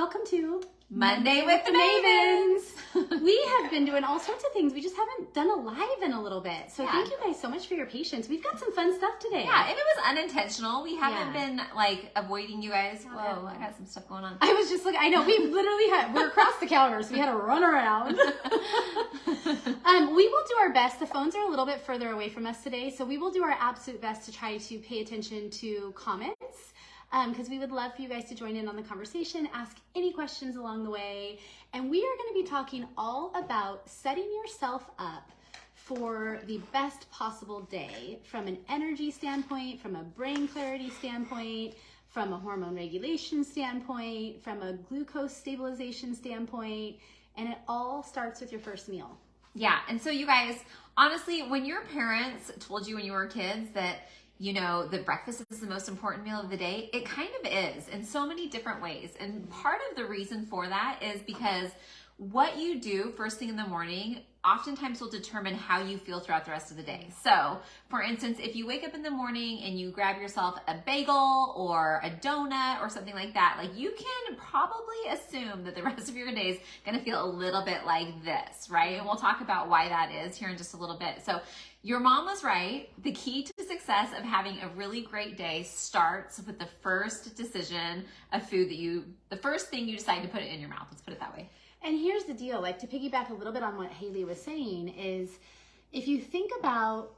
welcome to Monday with the Mavens. We have been doing all sorts of things. We just haven't done a live in a little bit. So Yeah. Thank you guys so much for your patience. We've got some fun stuff today. Yeah, and it was unintentional. We haven't been like avoiding you guys. Whoa, I got some stuff going on. I was just like, I know, we're across the counter, so we had to run around. We will do our best. The phones are a little bit further away from us today, so we will do our absolute best to try to pay attention to comments. Because we would love for you guys to join in on the conversation, ask any questions along the way. And we are going to be talking all about setting yourself up for the best possible day from an energy standpoint, from a brain clarity standpoint, from a hormone regulation standpoint, from a glucose stabilization standpoint. And it all starts with your first meal. Yeah, and so you guys, honestly, when your parents told you when you were kids that you know, the breakfast is the most important meal of the day, it kind of is in so many different ways. And part of the reason for that is because what you do first thing in the morning oftentimes will determine how you feel throughout the rest of the day. So, for instance, if you wake up in the morning and you grab yourself a bagel or a donut or something like that, like you can probably assume that the rest of your day is going to feel a little bit like this, right? And we'll talk about why that is here in just a little bit. So, your mom was right. The key to success of having a really great day starts with the first decision of food the first thing you decide to put it in your mouth. Let's put it that way. And here's the deal, like to piggyback a little bit on what Haley was saying is if you think about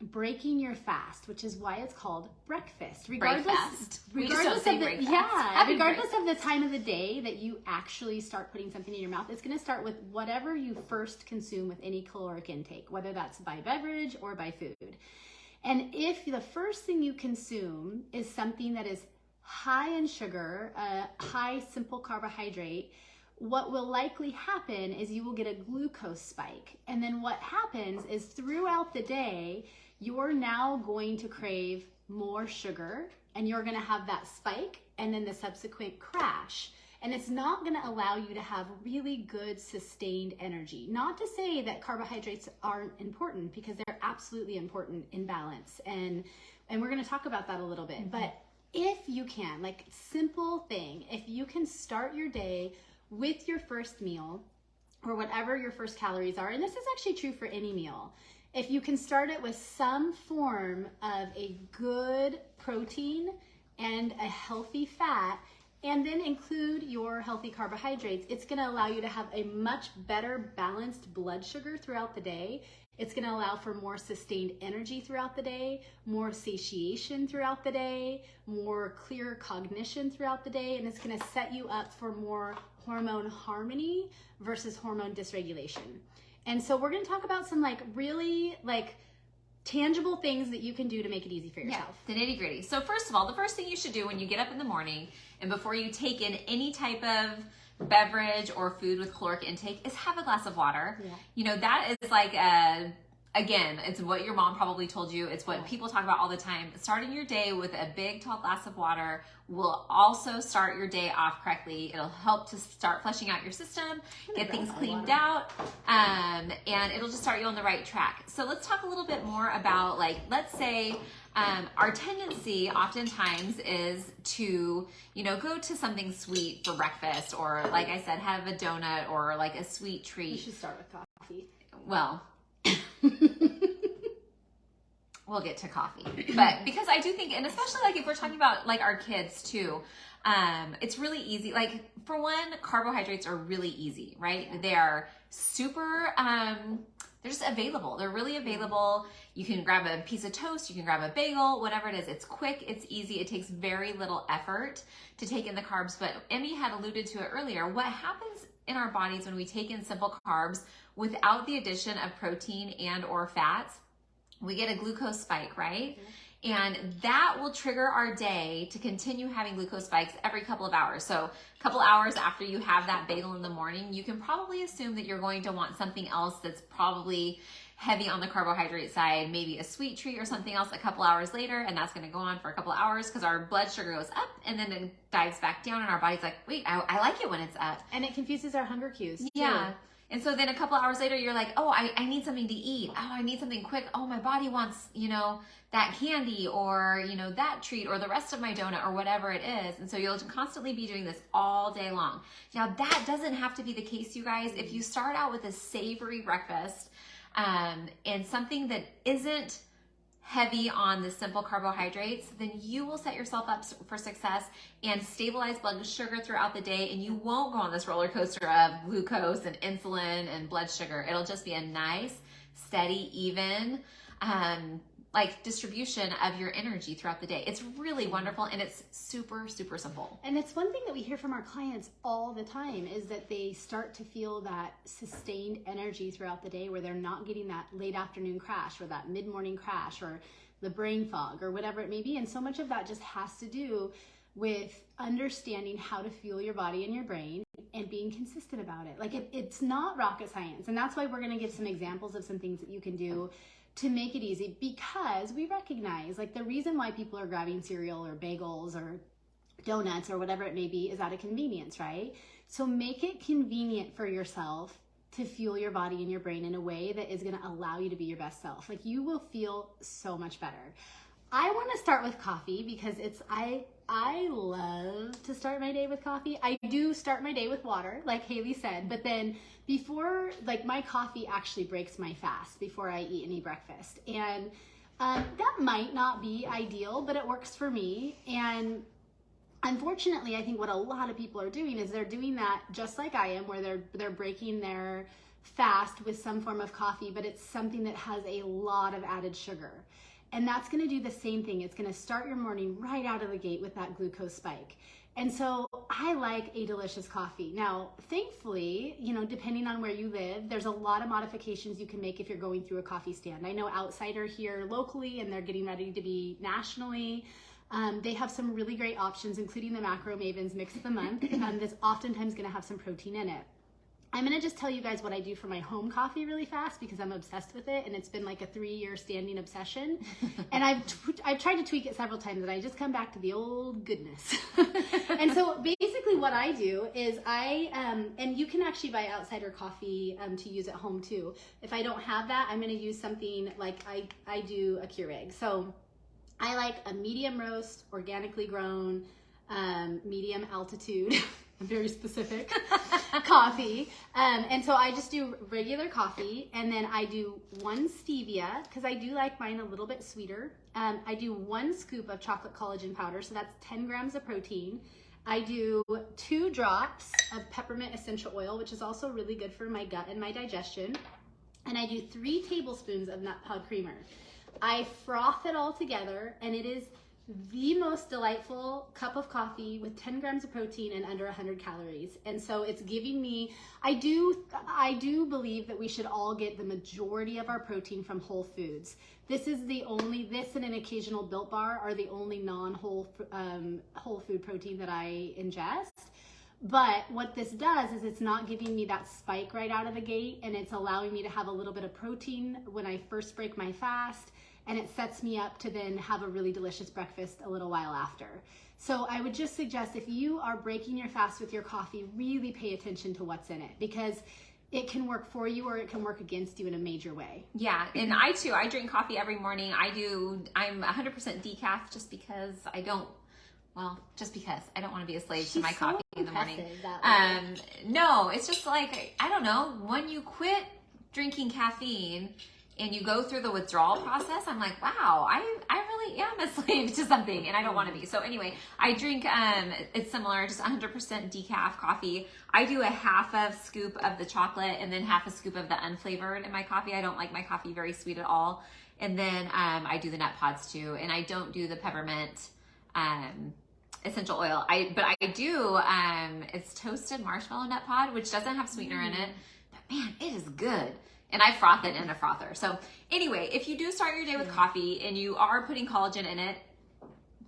breaking your fast, which is why it's called breakfast, regardless of the time of the day that you actually start putting something in your mouth, it's going to start with whatever you first consume with any caloric intake, whether that's by beverage or by food. And if the first thing you consume is something that is high in sugar, high simple carbohydrate, what will likely happen is you will get a glucose spike. And then what happens is throughout the day, you're now going to crave more sugar and you're going to have that spike and then the subsequent crash. And it's not going to allow you to have really good sustained energy. Not to say that carbohydrates aren't important, because they're absolutely important in balance. And we're going to talk about that a little bit. Mm-hmm. But if you can, like simple thing, if you can start your day with your first meal or whatever your first calories are, and this is actually true for any meal, if you can start it with some form of a good protein and a healthy fat, and then include your healthy carbohydrates, it's going to allow you to have a much better balanced blood sugar throughout the day. It's going to allow for more sustained energy throughout the day, more satiation throughout the day, more clear cognition throughout the day, and it's going to set you up for more hormone harmony versus hormone dysregulation. And so we're going to talk about some really tangible things that you can do to make it easy for yourself. Yeah, the nitty gritty. So first of all, the first thing you should do when you get up in the morning and before you take in any type of beverage or food with caloric intake is have a glass of water. Yeah. You know, that is again, it's what your mom probably told you. It's what people talk about all the time. Starting your day with a big, tall glass of water will also start your day off correctly. It'll help to start flushing out your system, get things cleaned out, and it'll just start you on the right track. So let's talk a little bit more about, let's say, our tendency oftentimes is to, go to something sweet for breakfast, or like I said, have a donut or like a sweet treat. You should start with coffee. Well, we'll get to coffee, but because I do think, and especially if we're talking about our kids too, it's really easy. For one, carbohydrates are really easy, right? Yeah. They are super, they're just available. They're really available. You can grab a piece of toast, you can grab a bagel, whatever it is. It's quick, it's easy. It takes very little effort to take in the carbs. But Emmy had alluded to it earlier. What happens in our bodies when we take in simple carbs without the addition of protein and or fats, we get a glucose spike, right? Mm-hmm. And that will trigger our day to continue having glucose spikes every couple of hours. So a couple hours after you have that bagel in the morning, you can probably assume that you're going to want something else that's probably heavy on the carbohydrate side, maybe a sweet treat or something else a couple hours later, and that's going to go on for a couple hours because our blood sugar goes up and then it dives back down and our body's like, wait, I like it when it's up. And it confuses our hunger cues too. Yeah. And so then a couple hours later, you're like, oh, I need something to eat. Oh, I need something quick. Oh, my body wants, that candy or, that treat or the rest of my donut or whatever it is. And so you'll constantly be doing this all day long. Now, that doesn't have to be the case, you guys. If you start out with a savory breakfast and something that isn't heavy on the simple carbohydrates, then you will set yourself up for success and stabilize blood sugar throughout the day, and you won't go on this roller coaster of glucose and insulin and blood sugar. It'll just be a nice, steady, even distribution of your energy throughout the day. It's really wonderful, and it's super, super simple. And it's one thing that we hear from our clients all the time is that they start to feel that sustained energy throughout the day where they're not getting that late afternoon crash or that mid-morning crash or the brain fog or whatever it may be. And so much of that just has to do with understanding how to fuel your body and your brain and being consistent about it. Like it's not rocket science. And that's why we're going to give some examples of some things that you can do to make it easy, because we recognize the reason why people are grabbing cereal or bagels or donuts or whatever it may be is out of convenience, right? So make it convenient for yourself to fuel your body and your brain in a way that is going to allow you to be your best self. You will feel so much better. I want to start with coffee because I love to start my day with coffee. I do start my day with water, like Haley said, but then before, my coffee actually breaks my fast before I eat any breakfast. And that might not be ideal, but it works for me. And unfortunately, I think what a lot of people are doing is they're doing that just like I am, where they're breaking their fast with some form of coffee, but it's something that has a lot of added sugar. And that's going to do the same thing. It's going to start your morning right out of the gate with that glucose spike. And so I like a delicious coffee. Now, thankfully, depending on where you live, there's a lot of modifications you can make if you're going through a coffee stand. I know Outsider here locally, and they're getting ready to be nationally. They have some really great options, including the Macro Mavens Mix of the Month. That's oftentimes going to have some protein in it. I'm going to just tell you guys what I do for my home coffee really fast because I'm obsessed with it, and it's been a 3-year standing obsession. And I've tried to tweak it several times, and I just come back to the old goodness. And so basically what I do is and you can actually buy Outsider coffee to use at home too. If I don't have that, I'm going to use something like I do a Keurig. So I like a medium roast, organically grown, medium altitude. I'm very specific. Coffee. And so I just do regular coffee, and then I do 1 stevia because I do like mine a little bit sweeter. I do 1 scoop of chocolate collagen powder, so that's 10 grams of protein. I do 2 drops of peppermint essential oil, which is also really good for my gut and my digestion. And I do 3 tablespoons of nut pod creamer. I froth it all together, and it is the most delightful cup of coffee with 10 grams of protein and under 100 calories. And so it's giving me, I do believe that we should all get the majority of our protein from whole foods. This and an occasional Built Bar are the only non-whole whole food protein that I ingest. But what this does is it's not giving me that spike right out of the gate, and it's allowing me to have a little bit of protein when I first break my fast. And it sets me up to then have a really delicious breakfast a little while after. So I would just suggest if you are breaking your fast with your coffee, really pay attention to what's in it, because it can work for you or it can work against you in a major way. Yeah, and I drink coffee every morning. I'm 100% decaf just because I don't want to be a slave to my coffee in the morning. No, it's just I don't know, when you quit drinking caffeine and you go through the withdrawal process, I'm like, wow, I really am a slave to something, and I don't want to be. So anyway, I drink, it's similar, just 100% decaf coffee. I do a half a scoop of the chocolate and then half a scoop of the unflavored in my coffee. I don't like my coffee very sweet at all. And then I do the nut pods too, and I don't do the peppermint essential oil. But I do, it's toasted marshmallow nut pod, which doesn't have sweetener in it, but man, it is good. And I froth it in a frother. So anyway, if you do start your day with coffee and you are putting collagen in it,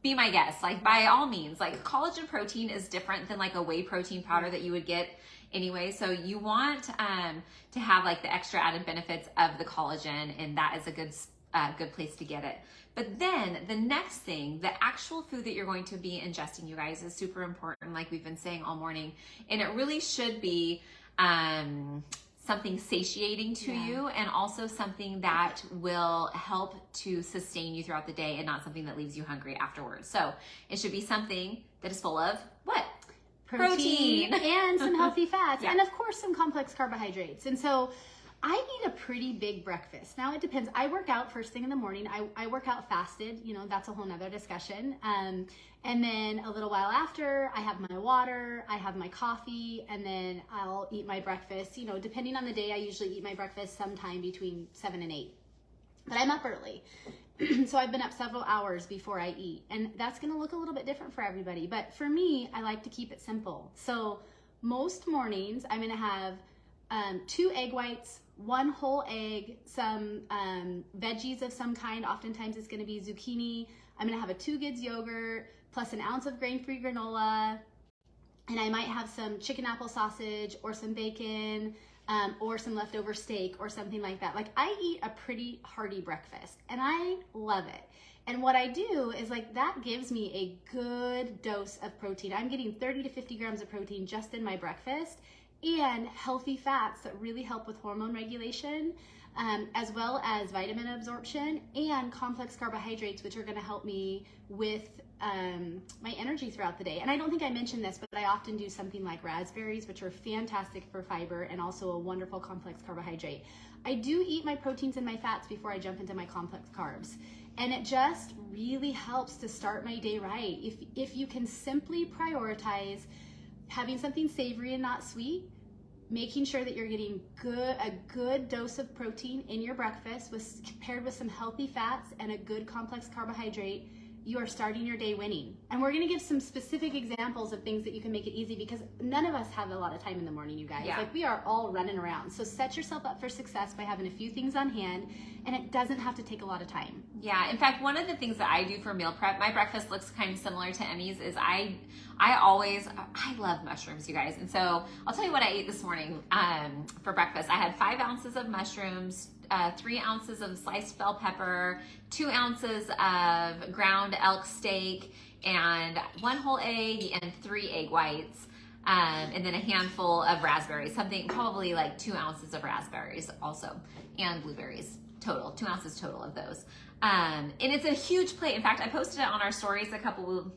be my guest. By all means, collagen protein is different than a whey protein powder that you would get anyway. So you want to have the extra added benefits of the collagen, and that is a good place to get it. But then the next thing, the actual food that you're going to be ingesting, you guys, is super important, like we've been saying all morning. And it really should be something satiating to you, and also something that will help to sustain you throughout the day and not something that leaves you hungry afterwards. So it should be something that is full of what? Protein. And some healthy fats. Yeah. And of course some complex carbohydrates. And so I eat a pretty big breakfast. Now it depends. I work out first thing in the morning. I work out fasted, that's a whole nother discussion. And then a little while after, I have my water, I have my coffee, and then I'll eat my breakfast. Depending on the day, I usually eat my breakfast sometime between 7 and 8. But I'm up early. So I've been up several hours before I eat. And that's going to look a little bit different for everybody. But for me, I like to keep it simple. So most mornings, I'm going to have 2 egg whites, 1 whole egg, some veggies of some kind. Oftentimes it's going to be zucchini. I'm going to have a 2 Goods yogurt plus an ounce of grain-free granola. And I might have some chicken apple sausage or some bacon or some leftover steak or something like that. Like, I eat a pretty hearty breakfast and I love it. And what I do is, like, that gives me a good dose of protein. I'm getting 30 to 50 grams of protein just in my breakfast, and healthy fats that really help with hormone regulation, as well as vitamin absorption, and complex carbohydrates, which are going to help me with my energy throughout the day. And I don't think I mentioned this, but I often do something like raspberries, which are fantastic for fiber and also a wonderful complex carbohydrate. I do eat my proteins and my fats before I jump into my complex carbs. And it just really helps to start my day right. If you can simply prioritize having something savory and not sweet, making sure that you're getting a good dose of protein in your breakfast paired with some healthy fats and a good complex carbohydrate, you are starting your day winning. And we're going to give some specific examples of things that you can make it easy, because none of us have a lot of time in the morning, you guys. Yeah. Like, we are all running around. So set yourself up for success by having a few things on hand, and it doesn't have to take a lot of time. Yeah, in fact, one of the things that I do for meal prep, my breakfast looks kind of similar to Emmy's, is I love mushrooms, you guys. And so I'll tell you what I ate this morning for breakfast. I had 5 ounces of mushrooms, 3 ounces of sliced bell pepper, 2 ounces of ground elk steak, and 1 whole egg and 3 egg whites. And then a handful of raspberries, something probably like 2 ounces of raspberries also, and blueberries total, 2 ounces total of those. And it's a huge plate. In fact, I posted it on our stories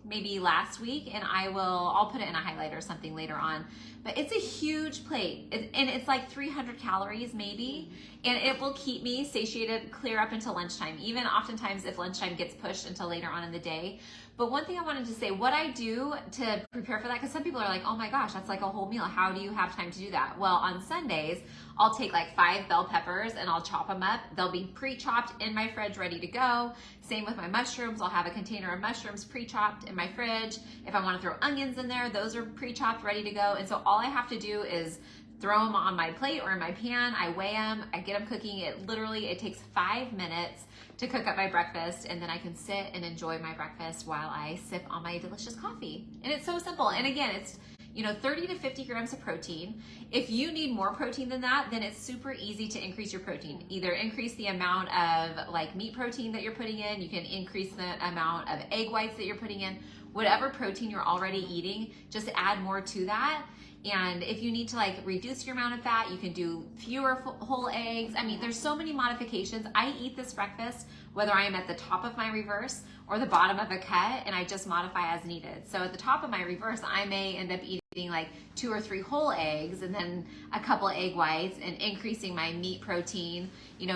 maybe last week, and I'll put it in a highlight or something later on. But it's a huge plate, and it's like 300 calories maybe, and it will keep me satiated clear up until lunchtime, even oftentimes if lunchtime gets pushed until later on in the day. But one thing I wanted to say, what I do to prepare for that, because some people are like, oh my gosh, that's like a whole meal. How do you have time to do that? Well, on Sundays, I'll take like 5 bell peppers and I'll chop them up. They'll be pre-chopped in my fridge, ready to go. Same with my mushrooms. I'll have a container of mushrooms pre-chopped in my fridge. If I want to throw onions in there, those are pre-chopped, ready to go. And so all I have to do is throw them on my plate or in my pan. I weigh them, I get them cooking. It takes 5 minutes to cook up my breakfast, and then I can sit and enjoy my breakfast while I sip on my delicious coffee. And it's so simple. And again, it's 30 to 50 grams of protein. If you need more protein than that, then it's super easy to increase your protein. Either increase the amount of like meat protein that you're putting in, you can increase the amount of egg whites that you're putting in, whatever protein you're already eating, just add more to that. And if you need to like reduce your amount of fat, you can do fewer whole eggs. I mean, there's so many modifications. I eat this breakfast whether I am at the top of my reverse or the bottom of a cut, and I just modify as needed. So at the top of my reverse, I may end up eating like 2 or 3 whole eggs and then a couple egg whites, and increasing my meat protein,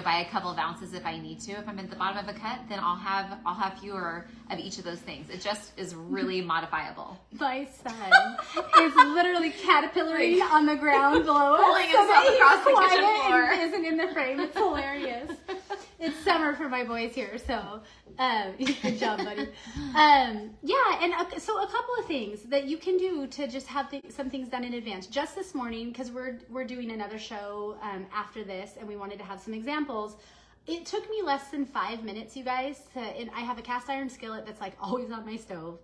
by a couple of ounces if I need to. If I'm at the bottom of a cut, then I'll have fewer of each of those things. It just is really modifiable. My son is literally caterpillaring on the ground below us, Pulling himself across the kitchen floor. And isn't in the frame. It's hilarious. It's summer for my boys here, so good job, buddy. So a couple of things that you can do to just have some things done in advance. Just this morning, because we're doing another show after this, and we wanted to have some examples. It took me less than 5 minutes, you guys, and I have a cast iron skillet that's like always on my stove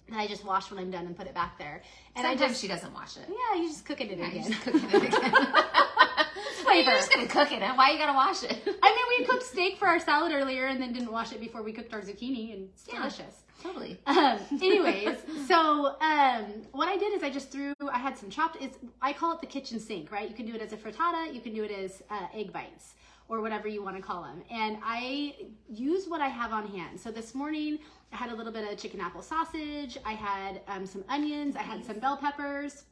that I just wash when I'm done and put it back there. And Sometimes she doesn't wash it. Yeah, you just cook it in again. Just cooking it again. flavor. You're just gonna cook it. Why you gotta wash it? I mean, we cooked steak for our salad earlier and then didn't wash it before we cooked our zucchini, and it's delicious. Totally. Anyways, so what I did is I had some I call it the kitchen sink, right? You can do it as a frittata, you can do it as egg bites, or whatever you want to call them. And I use what I have on hand. So this morning, I had a little bit of chicken apple sausage, I had some onions, I had some bell peppers,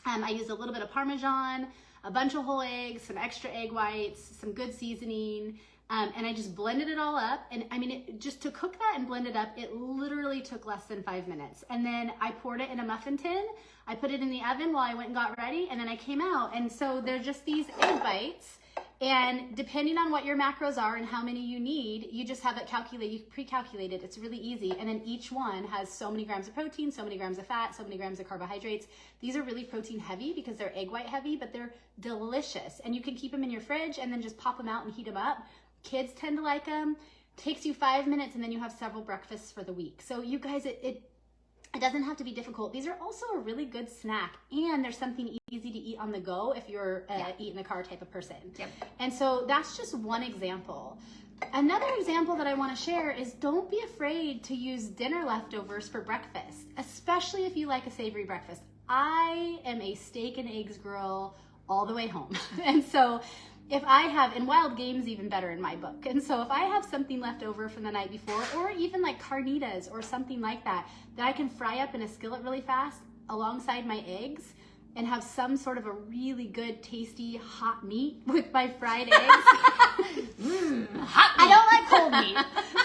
I used a little bit of Parmesan, a bunch of whole eggs, some extra egg whites, some good seasoning, and I just blended it all up. And I mean, just to cook that and blend it up, it literally took less than 5 minutes. And then I poured it in a muffin tin. I put it in the oven while I went and got ready, and then I came out. And so they're just these egg bites. And depending on what your macros are and how many you need, you just have it calculated, you pre-calculate it. It's really easy. And then each one has so many grams of protein, so many grams of fat, so many grams of carbohydrates. These are really protein heavy because they're egg white heavy, but they're delicious. And you can keep them in your fridge and then just pop them out and heat them up. Kids tend to like them. Takes you 5 minutes and then you have several breakfasts for the week. So you guys, it doesn't have to be difficult. These are also a really good snack, and there's something easy to eat on the go if you're eat in the car type of person. Yep. And so that's just one example. Another example that I want to share is don't be afraid to use dinner leftovers for breakfast, especially if you like a savory breakfast. I am a steak and eggs girl all the way home. And so if I have, and wild game's even better in my book. And so if I have something left over from the night before, or even like carnitas or something like that I can fry up in a skillet really fast alongside my eggs and have some sort of a really good, tasty hot meat with my fried eggs. Hot meat. I don't like cold meat.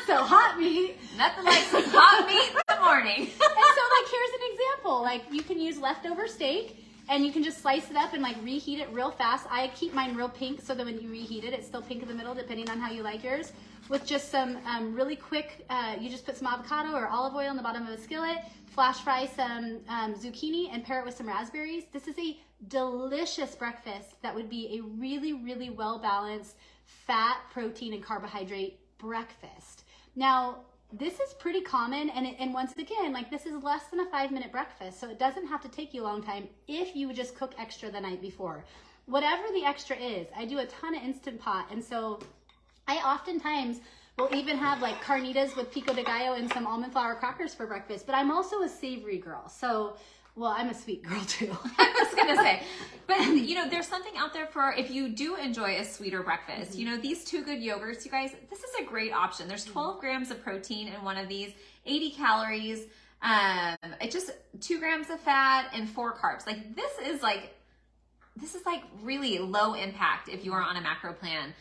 So hot meat. Nothing like some hot meat in the morning. And so like, here's an example. Like you can use leftover steak, and you can just slice it up and like reheat it real fast. I keep mine real pink so that when you reheat it, it's still pink in the middle, depending on how you like yours. With just some really quick, you just put some avocado or olive oil in the bottom of a skillet, flash fry some zucchini, and pair it with some raspberries. This is a delicious breakfast that would be a really, really well-balanced fat, protein, and carbohydrate breakfast. Now, this is pretty common, and once again, like this is less than a 5-minute breakfast, so it doesn't have to take you a long time if you would just cook extra the night before. Whatever the extra is, I do a ton of Instant Pot, and so I oftentimes will even have like carnitas with pico de gallo and some almond flour crackers for breakfast, but I'm also a savory girl, so well, I'm a sweet girl too. I was gonna say, but you know, there's something out there for if you do enjoy a sweeter breakfast. Mm-hmm. You know, these two good yogurts, you guys, this is a great option. There's 12 grams of protein in one of these, 80 calories, it's just 2 grams of fat and 4 carbs. Like this is like really low impact if you are on a macro plan.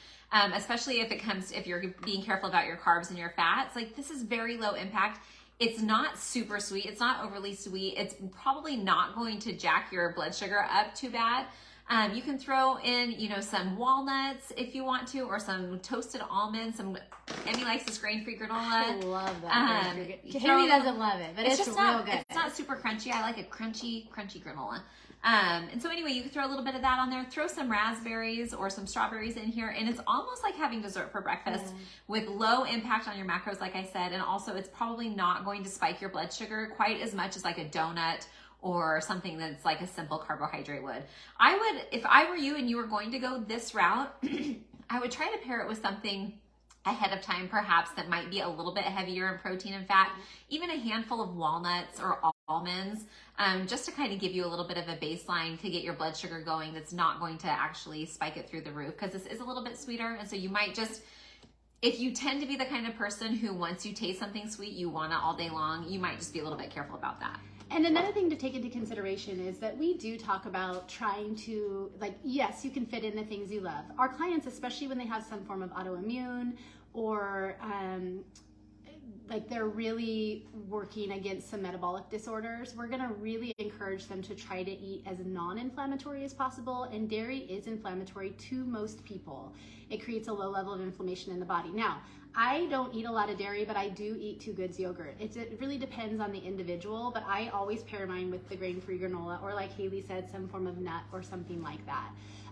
Especially if you're being careful about your carbs and your fats. Like this is very low impact. It's not super sweet. It's not overly sweet. It's probably not going to jack your blood sugar up too bad. You can throw in, you know, some walnuts if you want to, or some toasted almonds. Emmy likes this grain-free granola. I love that. Haley doesn't love it, but it's just real good. It's not super crunchy. I like a crunchy granola. And so anyway, you can throw a little bit of that on there, throw some raspberries or some strawberries in here, and it's almost like having dessert for breakfast with low impact on your macros, like I said, and also it's probably not going to spike your blood sugar quite as much as like a donut or something that's like a simple carbohydrate would. I would, if I were you and you were going to go this route, I would try to pair it with something ahead of time, perhaps, that might be a little bit heavier in protein and fat, even a handful of walnuts or almonds, just to kind of give you a little bit of a baseline to get your blood sugar going that's not going to actually spike it through the roof, because this is a little bit sweeter. And so you might just, if you tend to be the kind of person who once you taste something sweet, you want it all day long, you might just be a little bit careful about that. And another thing to take into consideration is that we do talk about trying to, like, yes, you can fit in the things you love. Our clients, especially when they have some form of autoimmune or like they're really working against some metabolic disorders, we're gonna really encourage them to try to eat as non-inflammatory as possible. And dairy is inflammatory to most people. It creates a low level of inflammation in the body. Now, I don't eat a lot of dairy, but I do eat Two Goods yogurt. It really depends on the individual, but I always pair mine with the grain-free granola, or like Haley said, some form of nut or something like that.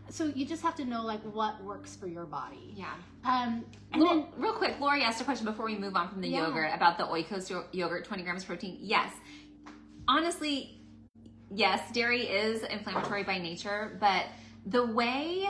So you just have to know like what works for your body. Yeah. And then real quick, Lori asked a question before we move on from the yogurt about the Oikos yogurt, 20 grams protein. Yes. Honestly, yes, dairy is inflammatory by nature, but the way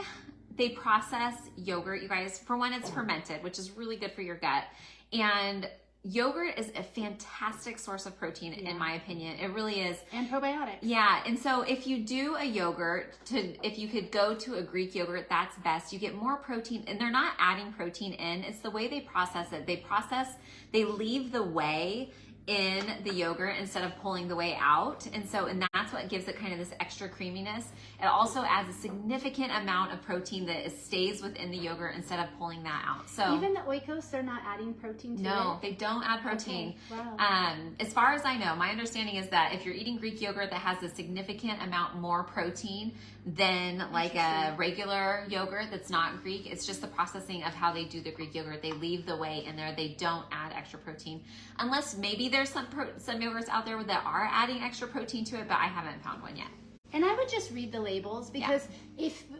they process yogurt, you guys. For one, it's fermented, which is really good for your gut. And yogurt is a fantastic source of protein, in my opinion. It really is. And probiotics. Yeah. And so if you do a yogurt, if you could go to a Greek yogurt, that's best. You get more protein, and they're not adding protein in. It's the way they process it. They leave the whey in the yogurt instead of pulling the whey out. And that's what gives it kind of this extra creaminess. It also adds a significant amount of protein that stays within the yogurt instead of pulling that out. So even the Oikos, they're not adding protein to it? No, they don't add protein. Okay. Wow. As far as I know, my understanding is that if you're eating Greek yogurt that has a significant amount more protein than like a regular yogurt that's not Greek, it's just the processing of how they do the Greek yogurt. They leave the whey in there. They don't add extra protein, unless maybe there's some yogurts out there that are adding extra protein to it, but I haven't found one yet. And I would just read the labels, because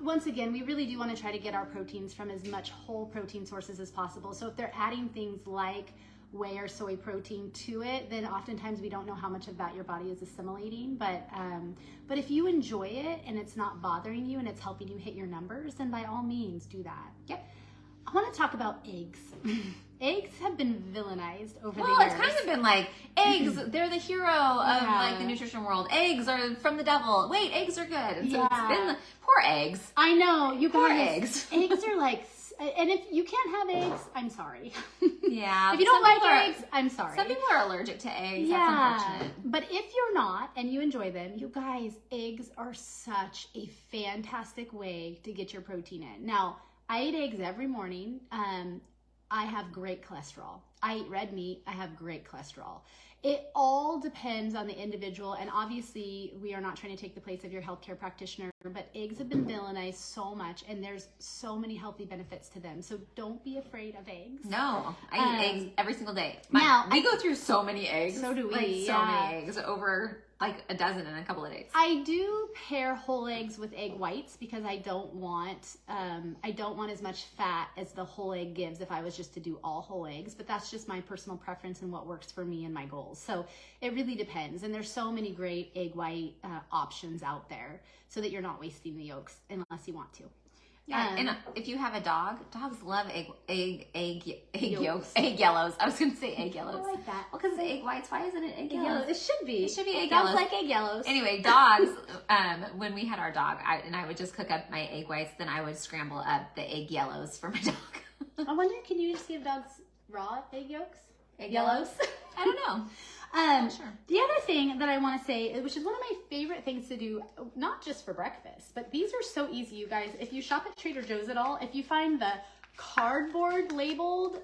once again, we really do want to try to get our proteins from as much whole protein sources as possible. So if they're adding things like whey or soy protein to it, then oftentimes we don't know how much of that your body is assimilating. But if you enjoy it and it's not bothering you and it's helping you hit your numbers, then by all means do that. Yep. I want to talk about eggs. Eggs have been villainized over the years. Well, it's kind of been like, eggs, they're the hero of like the nutrition world. Eggs are from the devil. Wait, eggs are good. And so it's been poor eggs. I know, you guys. Poor eggs. Eggs are like, and if you can't have eggs, I'm sorry. Yeah. If you don't like eggs, I'm sorry. Some people are allergic to eggs. Yeah. That's unfortunate. But if you're not and you enjoy them, you guys, eggs are such a fantastic way to get your protein in. Now, I eat eggs every morning. I have great cholesterol. I eat red meat. I have great cholesterol. It all depends on the individual, and obviously we are not trying to take the place of your healthcare practitioner, but eggs have been villainized so much, and there's so many healthy benefits to them. So don't be afraid of eggs. No, I eat eggs every single day. We go through so many eggs. So do we. Like so many eggs, over like a dozen in a couple of days. I do pair whole eggs with egg whites because I don't want as much fat as the whole egg gives if I was just to do all whole eggs, but that's just my personal preference and what works for me and my goals. So it really depends, and there's so many great egg white options out there so that you're not wasting the yolks unless you want to. Yeah, and if you have a dog, dogs love egg Yolks. egg yellows. I was going to say egg yellows. I like that. Well, because it's egg whites. Why isn't it egg yellows? It should be. It should be egg Dogs yellows. like egg yellows. Anyway, dogs, when we had our dog, I would just cook up my egg whites, then I would scramble up the egg yellows for my dog. I wonder, can you just give dogs raw egg yolks? Egg yellows? I don't know. Sure. The other thing that I want to say, which is one of my favorite things to do, not just for breakfast, but these are so easy, you guys. If you shop at Trader Joe's at all, if you find the cardboard labeled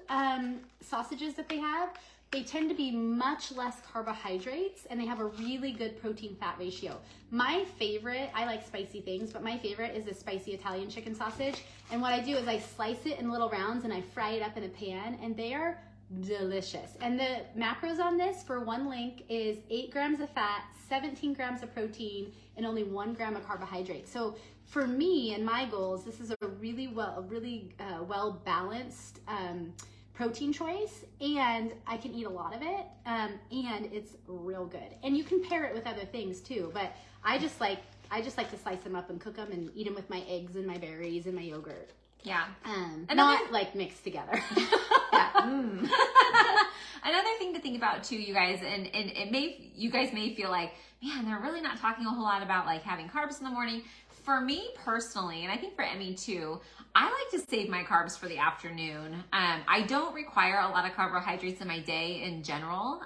sausages that they have, they tend to be much less carbohydrates, and they have a really good protein fat ratio. My favorite, I like spicy things, but my favorite is the spicy Italian chicken sausage. And what I do is I slice it in little rounds and I fry it up in a pan, and they are delicious. And the macros on this for one link is 8 grams of fat, 17 grams of protein, and only 1 gram of carbohydrate. So for me and my goals, this is a really well balanced protein choice, and I can eat a lot of it, and it's real good. And you can pair it with other things too, but I just like to slice them up and cook them and eat them with my eggs and my berries and my yogurt. Yeah. Not like mixed together. Another thing to think about too, you guys, and you guys may feel like, man, they're really not talking a whole lot about like having carbs in the morning. For me personally, and I think for Emmy too, I like to save my carbs for the afternoon. I don't require a lot of carbohydrates in my day in general,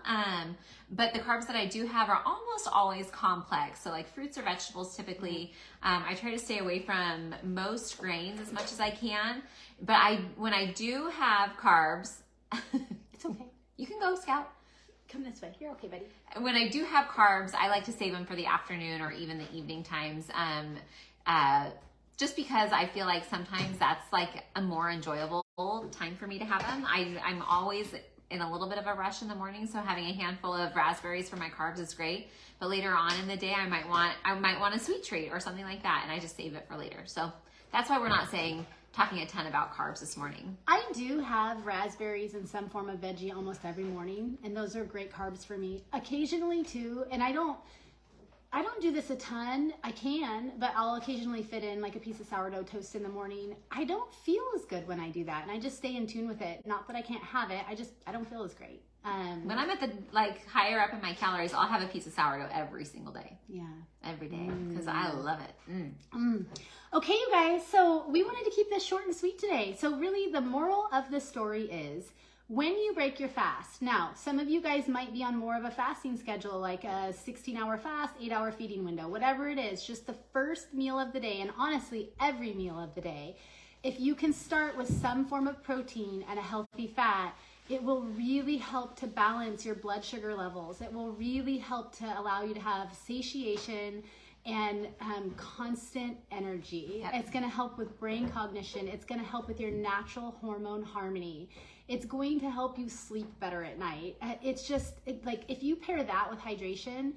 but the carbs that I do have are almost always complex. So like fruits or vegetables typically. I try to stay away from most grains as much as I can. But when I do have carbs, It's okay. You can go, Scout. Come this way. You're okay, buddy. When I do have carbs, I like to save them for the afternoon or even the evening times. Just because I feel like sometimes that's like a more enjoyable time for me to have them. I'm always in a little bit of a rush in the morning, so having a handful of raspberries for my carbs is great. But later on in the day, I might want a sweet treat or something like that, and I just save it for later. So that's why we're not talking a ton about carbs this morning. I do have raspberries in some form of veggie almost every morning, and those are great carbs for me. Occasionally too, and I I don't do this a ton. I can, but I'll occasionally fit in like a piece of sourdough toast in the morning. I don't feel as good when I do that, and I just stay in tune with it. Not that I can't have it. I don't feel as great. When I'm at the like higher up in my calories, I'll have a piece of sourdough every single day. Yeah. Every day, because I love it. Okay, you guys, so we wanted to keep this short and sweet today. So really the moral of the story is when you break your fast. Now, some of you guys might be on more of a fasting schedule, like a 16-hour fast, 8-hour feeding window, whatever it is, just the first meal of the day, and honestly, every meal of the day. If you can start with some form of protein and a healthy fat, it will really help to balance your blood sugar levels. It will really help to allow you to have satiation and constant energy. Yep. It's going to help with brain cognition. It's going to help with your natural hormone harmony. It's going to help you sleep better at night. It's just like if you pair that with hydration,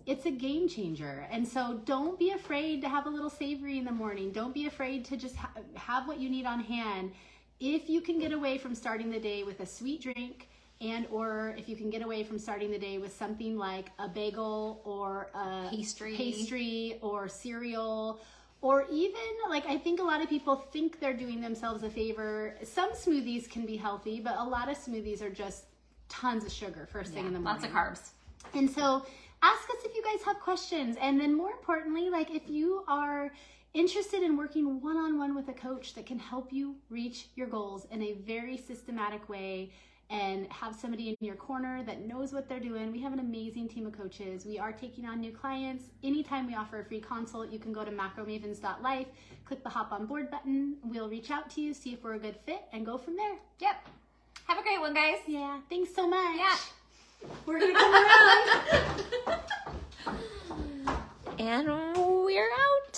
it's a game changer. And so don't be afraid to have a little savory in the morning. Don't be afraid to just have what you need on hand. If you can get away from starting the day with a sweet drink, and or if you can get away from starting the day with something like a bagel or a pastry or cereal, or even like I think a lot of people think they're doing themselves a favor. Some smoothies can be healthy, but a lot of smoothies are just tons of sugar first thing in the morning. Lots of carbs. And so ask us if you guys have questions. And then more importantly, like if you are interested in working one-on-one with a coach that can help you reach your goals in a very systematic way and have somebody in your corner that knows what they're doing. We have an amazing team of coaches. We are taking on new clients. Anytime we offer a free consult, you can go to macromavens.life, click the hop on board button. We'll reach out to you, see if we're a good fit, and go from there. Yep. Have a great one, guys. Yeah, thanks so much. Yeah. We're gonna come around. And we're out.